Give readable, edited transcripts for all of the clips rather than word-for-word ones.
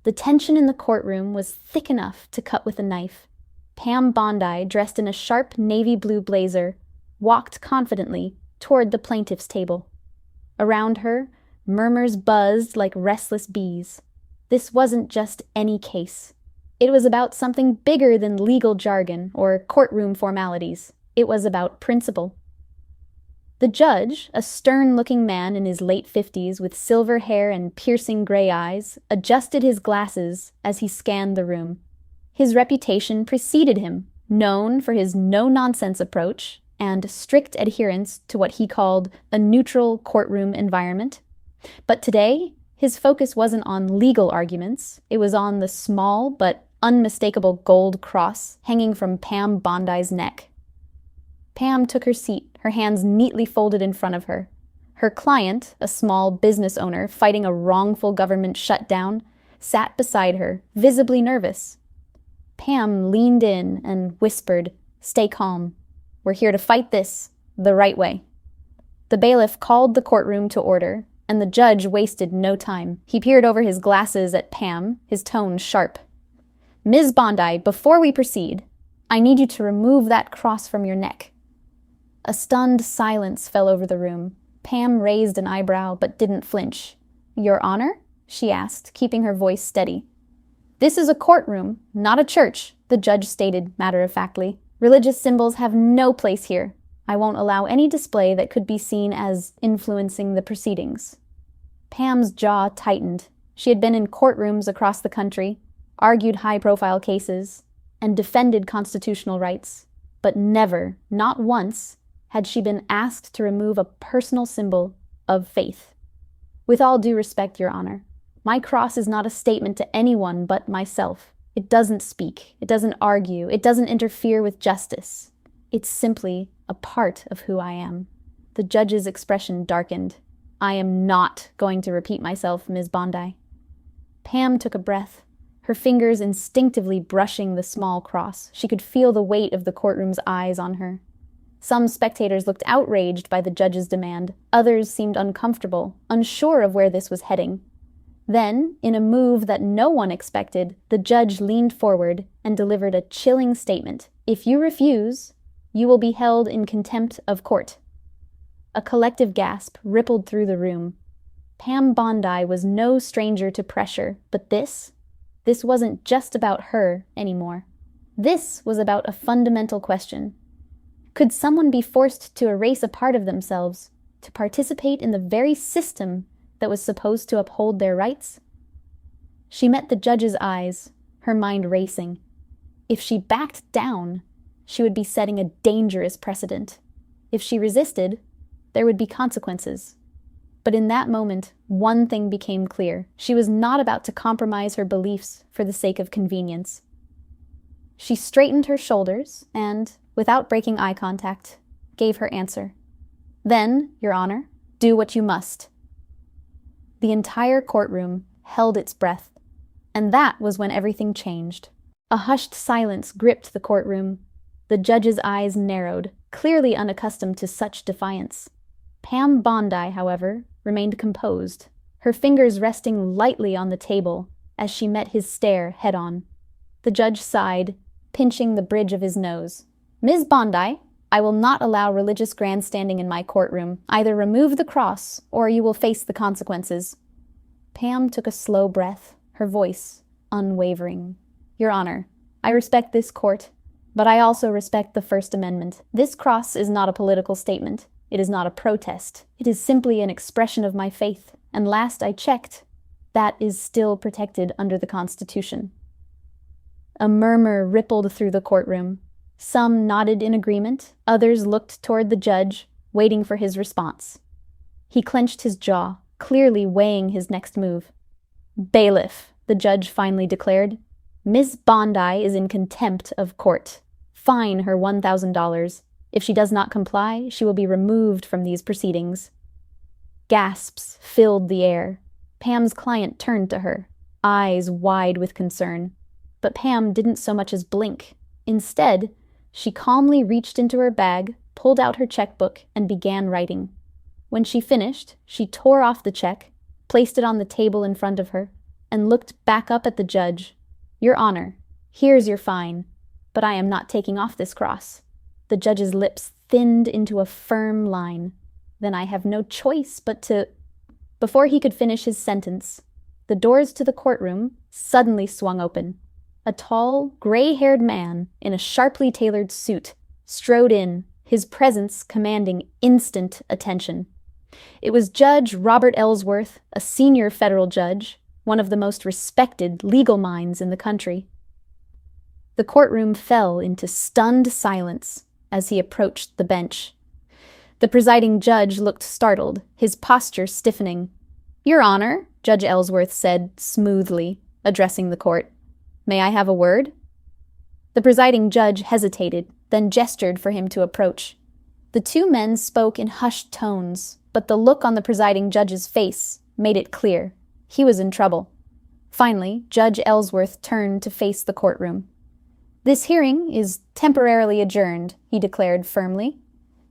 The tension in the courtroom was thick enough to cut with a knife. Pam Bondi, dressed in a sharp navy blue blazer, walked confidently toward the plaintiff's table. Around her, murmurs buzzed like restless bees. This wasn't just any case. It was about something bigger than legal jargon or courtroom formalities. It was about principle. The judge, a stern-looking man in his late 50s with silver hair and piercing gray eyes, adjusted his glasses as he scanned the room. His reputation preceded him, known for his no-nonsense approach and strict adherence to what he called a neutral courtroom environment. But today, his focus wasn't on legal arguments. It was on the small but unmistakable gold cross hanging from Pam Bondi's neck. Pam took her seat, her hands neatly folded in front of her. Her client, a small business owner fighting a wrongful government shutdown, sat beside her, visibly nervous. Pam leaned in and whispered, "Stay calm. We're here to fight this the right way." The bailiff called the courtroom to order, and the judge wasted no time. He peered over his glasses at Pam, his tone sharp. "Ms. Bondi, before we proceed, I need you to remove that cross from your neck." A stunned silence fell over the room. Pam raised an eyebrow but didn't flinch. "Your Honor?" she asked, keeping her voice steady. "This is a courtroom, not a church," the judge stated matter-of-factly. "Religious symbols have no place here. I won't allow any display that could be seen as influencing the proceedings." Pam's jaw tightened. She had been in courtrooms across the country, argued high-profile cases, and defended constitutional rights. But never, not once, had she been asked to remove a personal symbol of faith. "With all due respect, Your Honor, my cross is not a statement to anyone but myself. It doesn't speak, it doesn't argue, it doesn't interfere with justice. It's simply a part of who I am." The judge's expression darkened. "I am not going to repeat myself, Ms. Bondi." Pam took a breath, her fingers instinctively brushing the small cross. She could feel the weight of the courtroom's eyes on her. Some spectators looked outraged by the judge's demand. Others seemed uncomfortable, unsure of where this was heading. Then, in a move that no one expected, the judge leaned forward and delivered a chilling statement. "If you refuse, you will be held in contempt of court." A collective gasp rippled through the room. Pam Bondi was no stranger to pressure, but this wasn't just about her anymore. This was about a fundamental question. Could someone be forced to erase a part of themselves, to participate in the very system that was supposed to uphold their rights? She met the judge's eyes, her mind racing. If she backed down, she would be setting a dangerous precedent. If she resisted, there would be consequences. But in that moment, one thing became clear. She was not about to compromise her beliefs for the sake of convenience. She straightened her shoulders and, without breaking eye contact, gave her answer. "Then, Your Honor, do what you must." The entire courtroom held its breath, and that was when everything changed. A hushed silence gripped the courtroom. The judge's eyes narrowed, clearly unaccustomed to such defiance. Pam Bondi, however, remained composed, her fingers resting lightly on the table as she met his stare head-on. The judge sighed, pinching the bridge of his nose. "Ms. Bondi, I will not allow religious grandstanding in my courtroom. Either remove the cross, or you will face the consequences." Pam took a slow breath, her voice unwavering. "Your Honor, I respect this court, but I also respect the First Amendment. This cross is not a political statement. It is not a protest. It is simply an expression of my faith, and last I checked, that is still protected under the Constitution." A murmur rippled through the courtroom. Some nodded in agreement, others looked toward the judge, waiting for his response. He clenched his jaw, clearly weighing his next move. "Bailiff," the judge finally declared, "Ms. Bondi is in contempt of court. Fine her $1,000. If she does not comply, she will be removed from these proceedings." Gasps filled the air. Pam's client turned to her, eyes wide with concern. But Pam didn't so much as blink. Instead, she calmly reached into her bag, pulled out her checkbook, and began writing. When she finished, she tore off the check, placed it on the table in front of her, and looked back up at the judge. "Your Honor, here's your fine, but I am not taking off this cross." The judge's lips thinned into a firm line. "Then I have no choice but to—" Before he could finish his sentence, the doors to the courtroom suddenly swung open. A tall, gray-haired man in a sharply tailored suit strode in, his presence commanding instant attention. It was Judge Robert Ellsworth, a senior federal judge, one of the most respected legal minds in the country. The courtroom fell into stunned silence as he approached the bench. The presiding judge looked startled, his posture stiffening. "Your Honor," Judge Ellsworth said smoothly, addressing the court, "may I have a word?" The presiding judge hesitated, then gestured for him to approach. The two men spoke in hushed tones, but the look on the presiding judge's face made it clear. He was in trouble. Finally, Judge Ellsworth turned to face the courtroom. "This hearing is temporarily adjourned," he declared firmly.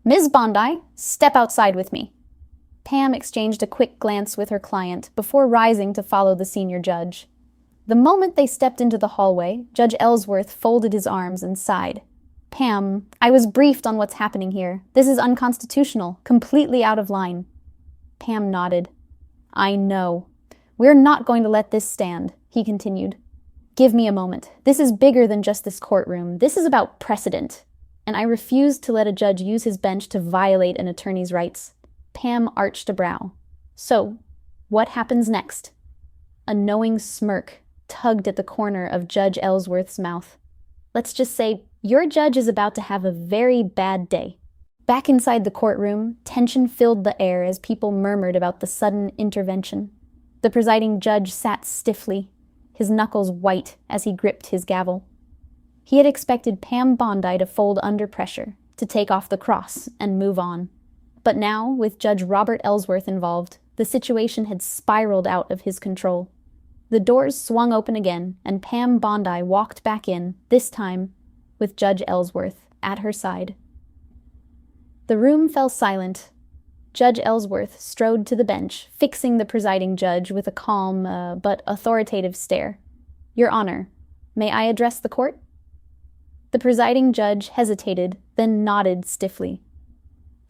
"Ms. Bondi, step outside with me." Pam exchanged a quick glance with her client before rising to follow the senior judge. The moment they stepped into the hallway, Judge Ellsworth folded his arms and sighed. "Pam, I was briefed on what's happening here. This is unconstitutional, completely out of line." Pam nodded. "I know. We're not going to let this stand," he continued. "Give me a moment. This is bigger than just this courtroom. This is about precedent. And I refuse to let a judge use his bench to violate an attorney's rights." Pam arched a brow. "So, what happens next?" A knowing smirk tugged at the corner of Judge Ellsworth's mouth. "Let's just say your judge is about to have a very bad day." Back inside the courtroom, tension filled the air as people murmured about the sudden intervention. The presiding judge sat stiffly, his knuckles white as he gripped his gavel. He had expected Pam Bondi to fold under pressure, to take off the cross and move on. But now, with Judge Robert Ellsworth involved, the situation had spiraled out of his control. The doors swung open again, and Pam Bondi walked back in, this time with Judge Ellsworth at her side. The room fell silent. Judge Ellsworth strode to the bench, fixing the presiding judge with a calm, but authoritative stare. "Your Honor, may I address the court?" The presiding judge hesitated, then nodded stiffly.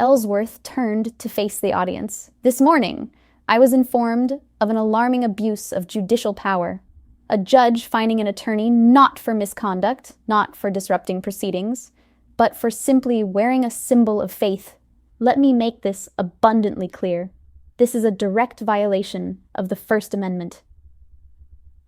Ellsworth turned to face the audience. "This morning, I was informed of an alarming abuse of judicial power. A judge finding an attorney not for misconduct, not for disrupting proceedings, but for simply wearing a symbol of faith. Let me make this abundantly clear. This is a direct violation of the First Amendment."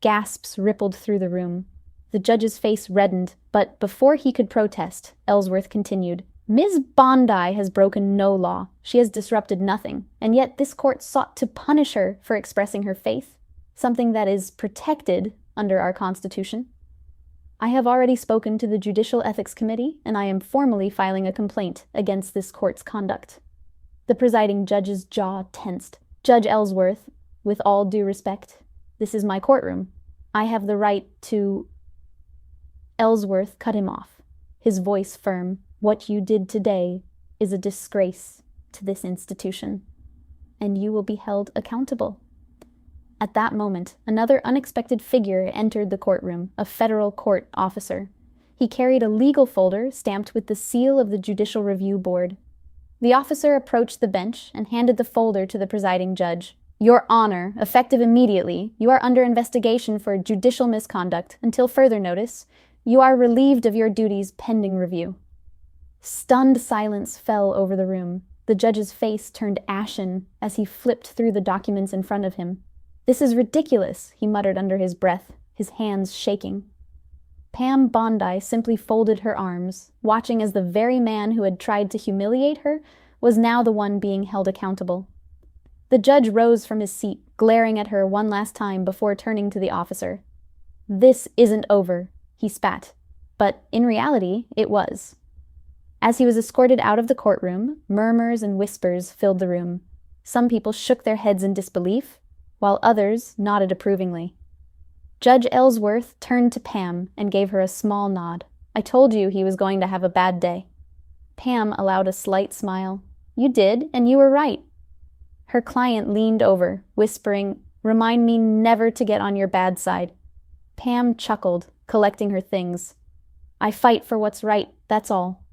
Gasps rippled through the room. The judge's face reddened, but before he could protest, Ellsworth continued, "Ms. Bondi has broken no law. She has disrupted nothing, and yet this court sought to punish her for expressing her faith, something that is protected under our Constitution. I have already spoken to the Judicial Ethics Committee, and I am formally filing a complaint against this court's conduct." The presiding judge's jaw tensed. "Judge Ellsworth, with all due respect, this is my courtroom. I have the right to—" Ellsworth cut him off, his voice firm. "What you did today is a disgrace to this institution, and you will be held accountable." At that moment, another unexpected figure entered the courtroom, a federal court officer. He carried a legal folder stamped with the seal of the Judicial Review Board. The officer approached the bench and handed the folder to the presiding judge. "Your Honor, effective immediately, you are under investigation for judicial misconduct until further notice. You are relieved of your duties pending review." Stunned silence fell over the room. The judge's face turned ashen as he flipped through the documents in front of him. "This is ridiculous," he muttered under his breath, his hands shaking. Pam Bondi simply folded her arms, watching as the very man who had tried to humiliate her was now the one being held accountable. The judge rose from his seat, glaring at her one last time before turning to the officer. "This isn't over," he spat. But in reality, it was. As he was escorted out of the courtroom, murmurs and whispers filled the room. Some people shook their heads in disbelief, while others nodded approvingly. Judge Ellsworth turned to Pam and gave her a small nod. "I told you he was going to have a bad day." Pam allowed a slight smile. "You did, and you were right." Her client leaned over, whispering, Remind me never to get on your bad side." Pam chuckled, collecting her things. "I fight for what's right, that's all."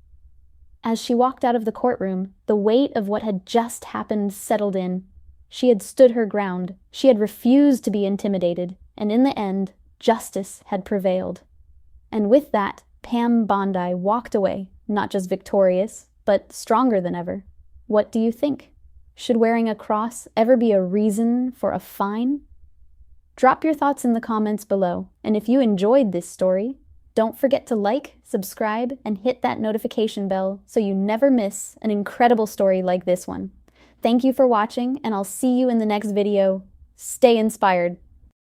As she walked out of the courtroom, the weight of what had just happened settled in. She had stood her ground. She had refused to be intimidated, and in the end, justice had prevailed. And with that, Pam Bondi walked away, not just victorious, but stronger than ever. What do you think? Should wearing a cross ever be a reason for a fine? Drop your thoughts in the comments below, and if you enjoyed this story, don't forget to like, subscribe, and hit that notification bell so you never miss an incredible story like this one. Thank you for watching, and I'll see you in the next video. Stay inspired.